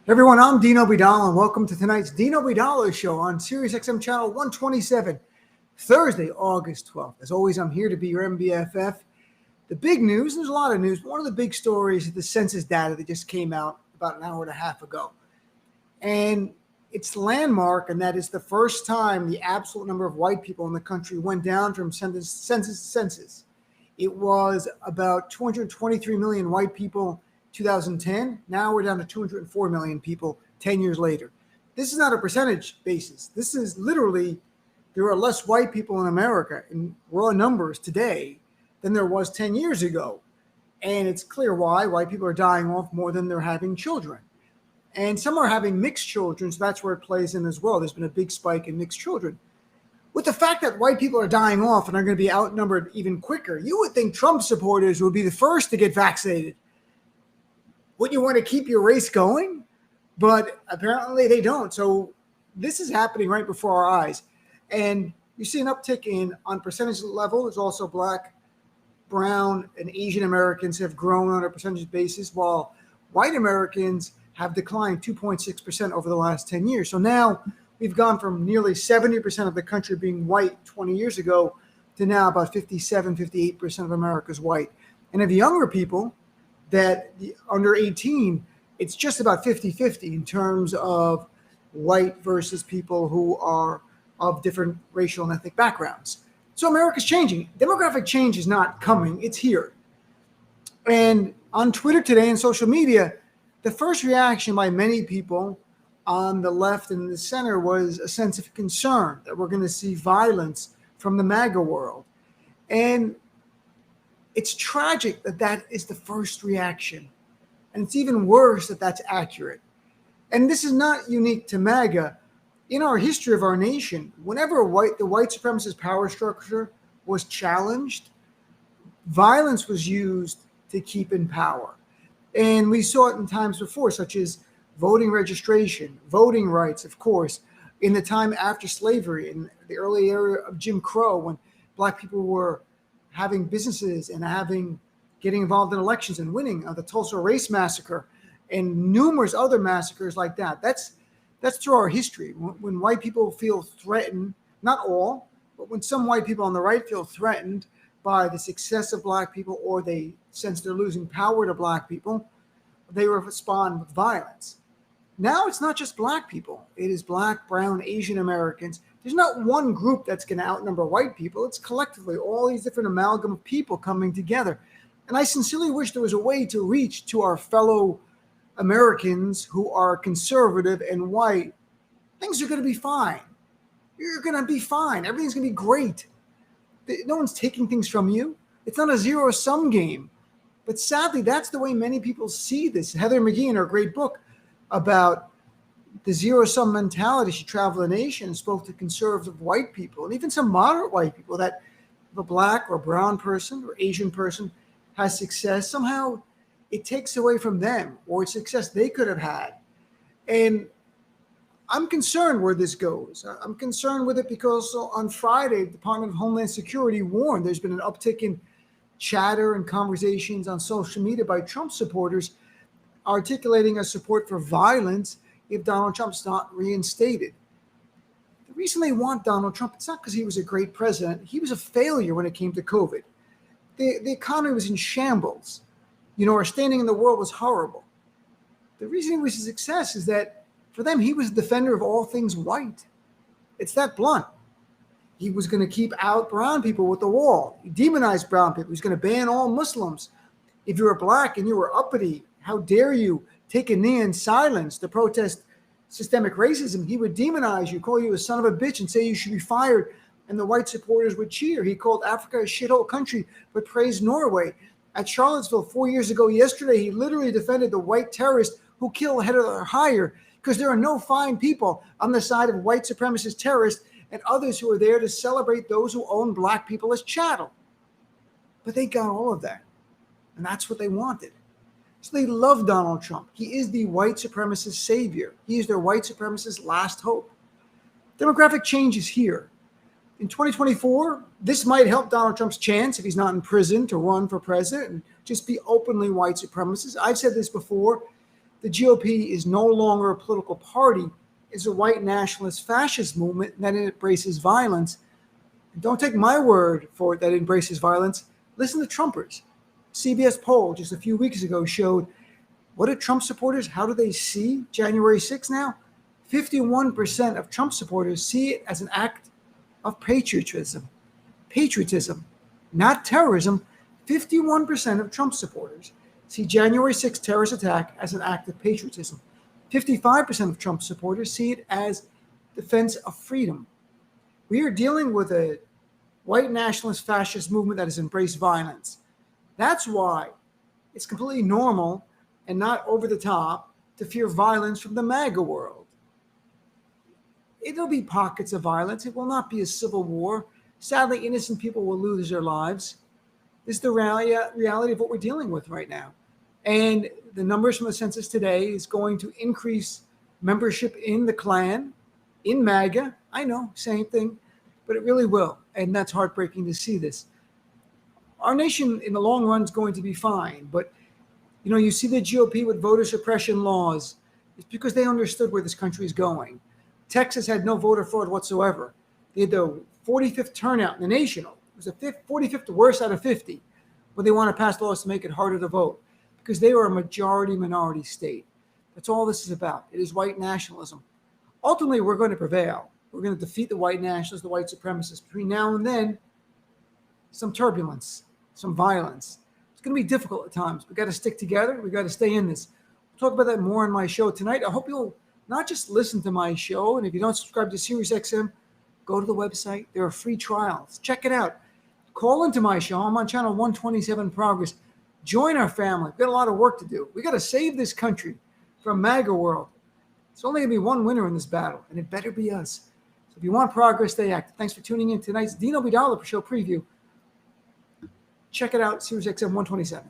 Everyone, I'm Dino Vidal, and welcome to tonight's Dino Vidal Show on Sirius XM Channel 127, Thursday, August 12th. As always, I'm here to be your MBFF. The big news, there's a lot of news, but one of the big stories is the census data that just came out about an hour and a half ago. And it's landmark, and that is the first time the absolute number of white people in the country went down from census to census. It was about 223 million white people 2010. Now we're down to 204 million people 10 years later. This is not a percentage basis. This is literally, there are less white people in America in raw numbers today than there was 10 years ago. And it's clear why. White people are dying off more than they're having children. And some are having mixed children, so that's where it plays in as well. There's been a big spike in mixed children. With the fact that white people are dying off and are going to be outnumbered even quicker, you would think Trump supporters would be the first to get vaccinated. Wouldn't you want to keep your race going? But apparently they don't. So this is happening right before our eyes. And you see an uptick on percentage level. There's also Black, brown, and Asian Americans have grown on a percentage basis, while white Americans have declined 2.6% over the last 10 years. So now we've gone from nearly 70% of the country being white 20 years ago to now about 57, 58% of America is white. And of the younger people, that under 18, it's just about 50-50 in terms of white versus people who are of different racial and ethnic backgrounds. So America's changing. Demographic change is not coming. It's here. And on Twitter today and social media, the first reaction by many people on the left and the center was a sense of concern that we're going to see violence from the MAGA world. And it's tragic that that is the first reaction. And it's even worse that that's accurate. And this is not unique to MAGA. In our history of our nation, whenever the white supremacist power structure was challenged, violence was used to keep in power. And we saw it in times before, such as voting registration, voting rights, of course, in the time after slavery, in the early era of Jim Crow, when Black people were having businesses and getting involved in elections and winning, the Tulsa Race Massacre, and numerous other massacres like that. That's through our history. When white people feel threatened, not all, but when some white people on the right feel threatened by the success of Black people, or they sense they're losing power to Black people, they respond with violence. Now it's not just Black people. It is Black, brown, Asian Americans. There's not one group that's going to outnumber white people. It's collectively all these different amalgam of people coming together. And I sincerely wish there was a way to reach to our fellow Americans who are conservative and white. Things are going to be fine. You're going to be fine. Everything's going to be great. No one's taking things from you. It's not a zero-sum game. But sadly, that's the way many people see this. Heather McGhee, in her great book about the zero-sum mentality, she traveled the nation and spoke to conservative white people and even some moderate white people, that if a Black or brown person or Asian person has success, somehow it takes away from them or success they could have had. And I'm concerned where this goes. I'm concerned with it because on Friday, the Department of Homeland Security warned there's been an uptick in chatter and conversations on social media by Trump supporters articulating a support for violence if Donald Trump's not reinstated. The reason they want Donald Trump, it's not because he was a great president. He was a failure when it came to COVID. The economy was in shambles. Our standing in the world was horrible. The reason he was a success is that for them, he was a defender of all things white. It's that blunt. He was going to keep out brown people with the wall. He demonized brown people. He was going to ban all Muslims. If you were Black and you were uppity, how dare you take a knee in silence to protest systemic racism? He would demonize you, call you a son of a bitch, and say you should be fired. And the white supporters would cheer. He called Africa a shithole country, but praised Norway. At Charlottesville 4 years ago yesterday, he literally defended the white terrorist who killed Heather Heyer, because there are no fine people on the side of white supremacist terrorists and others who are there to celebrate those who own Black people as chattel. But they got all of that. And that's what they wanted. So they love Donald Trump. He is the white supremacist savior. He is their white supremacist last hope. Demographic change is here. In 2024, this might help Donald Trump's chance, if he's not in prison, to run for president and just be openly white supremacist. I've said this before. the GOP is no longer a political party, it's a white nationalist fascist movement that embraces violence. And don't take my word for it that it embraces violence. Listen to Trumpers. CBS poll just a few weeks ago showed, what do Trump supporters, how do they see January 6th now? 51% of Trump supporters see it as an act of patriotism. Patriotism, not terrorism. 51% of Trump supporters see January 6th terrorist attack as an act of patriotism. 55% of Trump supporters see it as defense of freedom. We are dealing with a white nationalist fascist movement that has embraced violence. That's why it's completely normal and not over the top to fear violence from the MAGA world. It'll be pockets of violence. It will not be a civil war. Sadly, innocent people will lose their lives. This is the reality of what we're dealing with right now. And the numbers from the census today is going to increase membership in the Klan, in MAGA. I know, same thing, but it really will. And that's heartbreaking to see this. Our nation in the long run is going to be fine. But, you see the GOP with voter suppression laws. It's because they understood where this country is going. Texas had no voter fraud whatsoever. They had the 45th turnout in the nation. It was the 45th worst out of 50. But they want to pass laws to make it harder to vote because they were a majority-minority state. That's all this is about. It is white nationalism. Ultimately, we're going to prevail. We're going to defeat the white nationalists, the white supremacists. Between now and then, some turbulence, some violence. It's going to be difficult at times. We've got to stick together. We've got to stay in this. We'll talk about that more on my show tonight. I hope you'll not just listen to my show, and if you don't subscribe to SiriusXM, go to the website. There are free trials. Check it out. Call into my show. I'm on channel 127 Progress. Join our family. We've got a lot of work to do. We've got to save this country from MAGA world. It's only going to be one winner in this battle, and it better be us. So if you want progress, stay active. Thanks for tuning in to tonight's Dino Vidala Show preview. Check it out, SiriusXM 127.